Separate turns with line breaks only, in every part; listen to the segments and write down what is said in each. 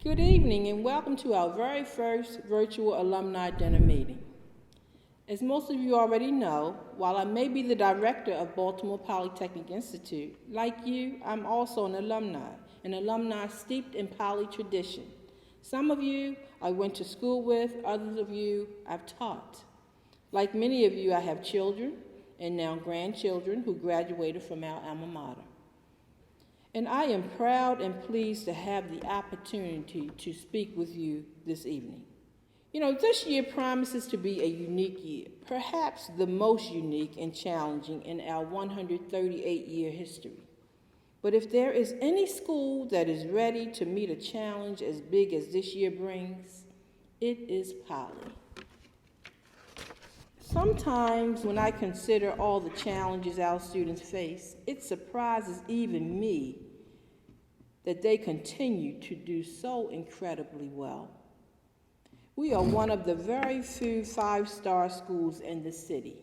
Good evening and welcome to our very first virtual alumni dinner meeting. As most of you already know, while I may be the director of Baltimore Polytechnic Institute, like you, I'm also an alumni steeped in Poly tradition. Some of you I went to school with, others of you I've taught. Like many of you, I have children and now grandchildren who graduated from our alma mater. And I am proud and pleased to have the opportunity to speak with you this evening. You know, this year promises to be a unique year, perhaps the most unique and challenging in our 138-year history. But if there is any school that is ready to meet a challenge as big as this year brings, it is Poly. Sometimes when I consider all the challenges our students face, it surprises even me that they continue to do so incredibly well. We are one of the very few five-star schools in the city,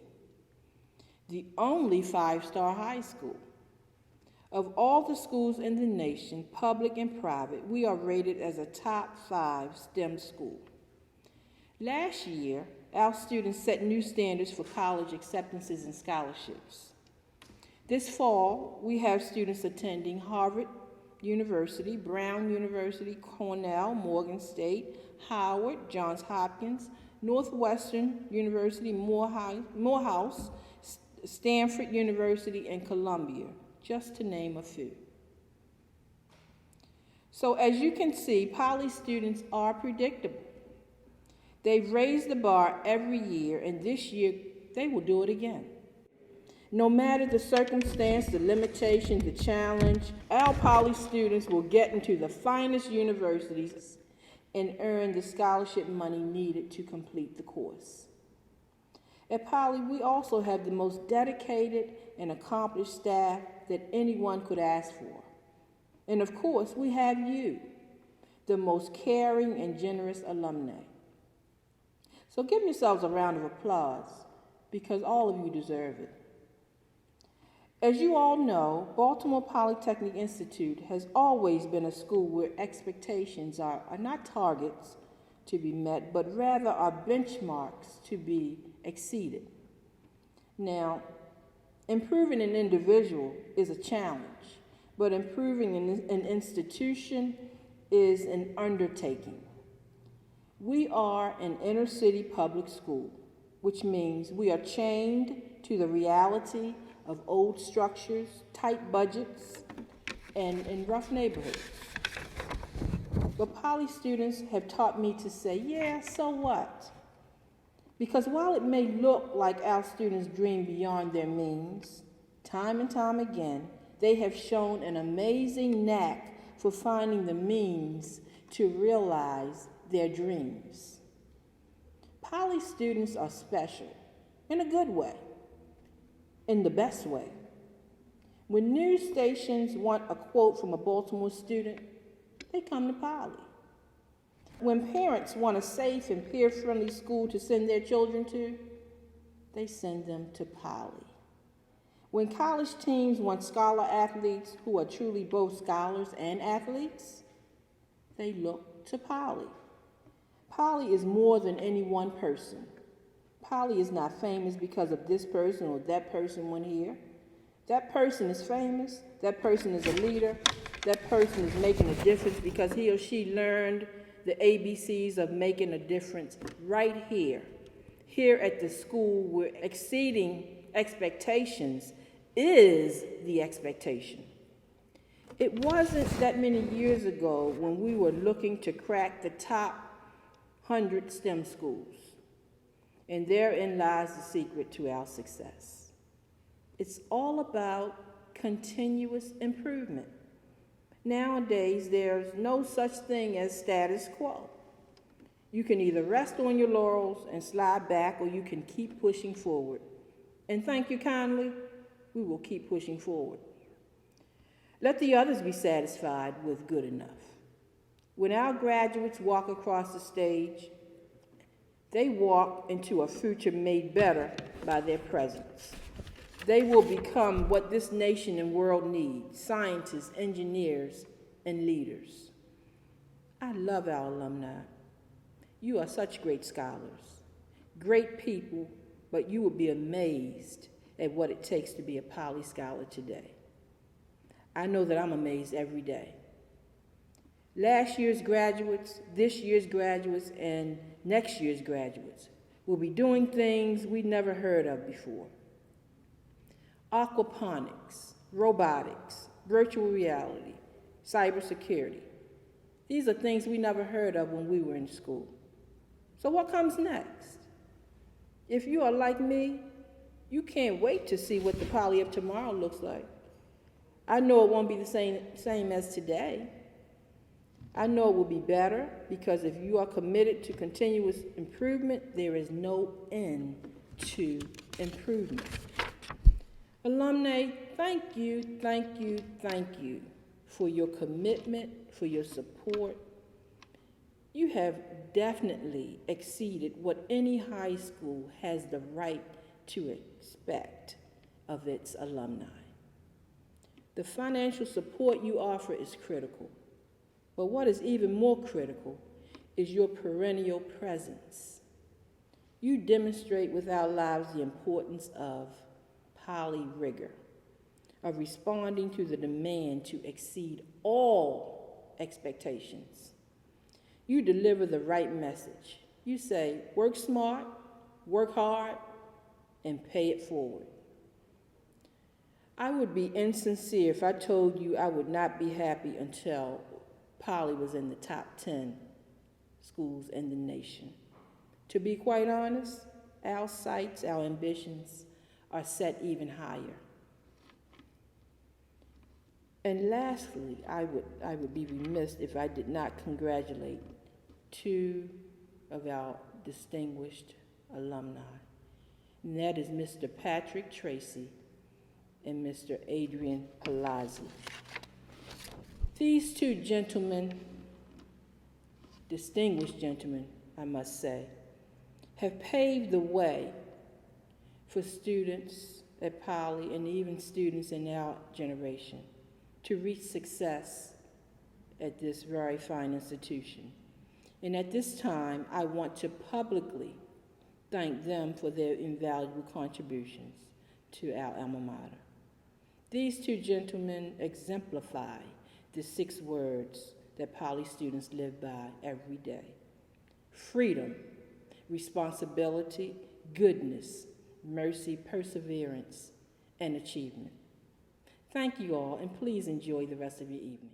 the only five-star high school. Of all the schools in the nation, public and private, we are rated as a top 5 STEM school. Last year, our students set new standards for college acceptances and scholarships. This fall, we have students attending Harvard University, Brown University, Cornell, Morgan State, Howard, Johns Hopkins, Northwestern University, Morehouse, Stanford University, and Columbia, just to name a few. So as you can see, Poly students are predictable. They've raised the bar every year, and this year they will do it again. No matter the circumstance, the limitation, the challenge, our Poly students will get into the finest universities and earn the scholarship money needed to complete the course. At Poly, we also have the most dedicated and accomplished staff that anyone could ask for. And of course, we have you, the most caring and generous alumni. So give yourselves a round of applause, because all of you deserve it. As you all know, Baltimore Polytechnic Institute has always been a school where expectations are not targets to be met, but rather are benchmarks to be exceeded. Now, improving an individual is a challenge, but improving an institution is an undertaking. We are an inner city public school, which means we are chained to the reality of old structures, tight budgets, and rough neighborhoods. But Poly students have taught me to say, yeah, so what? Because while it may look like our students dream beyond their means, time and time again, they have shown an amazing knack for finding the means to realize their dreams. Poly students are special in a good way, in the best way. When news stations want a quote from a Baltimore student, they come to Poly. When parents want a safe and peer-friendly school to send their children to, they send them to Poly. When college teams want scholar athletes who are truly both scholars and athletes, they look to Poly. Poly is more than any one person. Poly is not famous because of this person or that person went here. That person is famous. That person is a leader. That person is making a difference because he or she learned the ABCs of making a difference right here at the school where exceeding expectations is the expectation. It wasn't that many years ago when we were looking to crack the top 100 STEM schools. And therein lies the secret to our success. It's all about continuous improvement. Nowadays, there's no such thing as status quo. You can either rest on your laurels and slide back, or you can keep pushing forward. And thank you kindly, we will keep pushing forward. Let the others be satisfied with good enough. When our graduates walk across the stage, they walk into a future made better by their presence. They will become what this nation and world needs: scientists, engineers, and leaders. I love our alumni. You are such great scholars, great people, but you will be amazed at what it takes to be a Poly Scholar today. I know that I'm amazed every day. Last year's graduates, this year's graduates, and next year's graduates will be doing things we never heard of before. Aquaponics, robotics, virtual reality, cybersecurity. These are things we never heard of when we were in school. So what comes next? If you are like me, you can't wait to see what the Poly of tomorrow looks like. I know it won't be the same as today. I know it will be better because if you are committed to continuous improvement, there is no end to improvement. Alumni, thank you for your commitment, for your support. You have definitely exceeded what any high school has the right to expect of its alumni. The financial support you offer is critical, but what is even more critical is your perennial presence. You demonstrate with our lives the importance of Poly rigor, of responding to the demand to exceed all expectations. You deliver the right message. You say, work smart, work hard, and pay it forward. I would be insincere if I told you I would not be happy until Poly was in the top 10 schools in the nation. To be quite honest, our sights, our ambitions are set even higher. And lastly, I would be remiss if I did not congratulate two of our distinguished alumni, and that is Mr. Patrick Tracy and Mr. Adrian Palazzi. These two gentlemen, distinguished gentlemen, I must say, have paved the way for students at Poly and even students in our generation to reach success at this very fine institution. And at this time, I want to publicly thank them for their invaluable contributions to our alma mater. These two gentlemen exemplify the 6 words that Poly students live by every day: freedom, responsibility, goodness, mercy, perseverance, and achievement. Thank you all, and please enjoy the rest of your evening.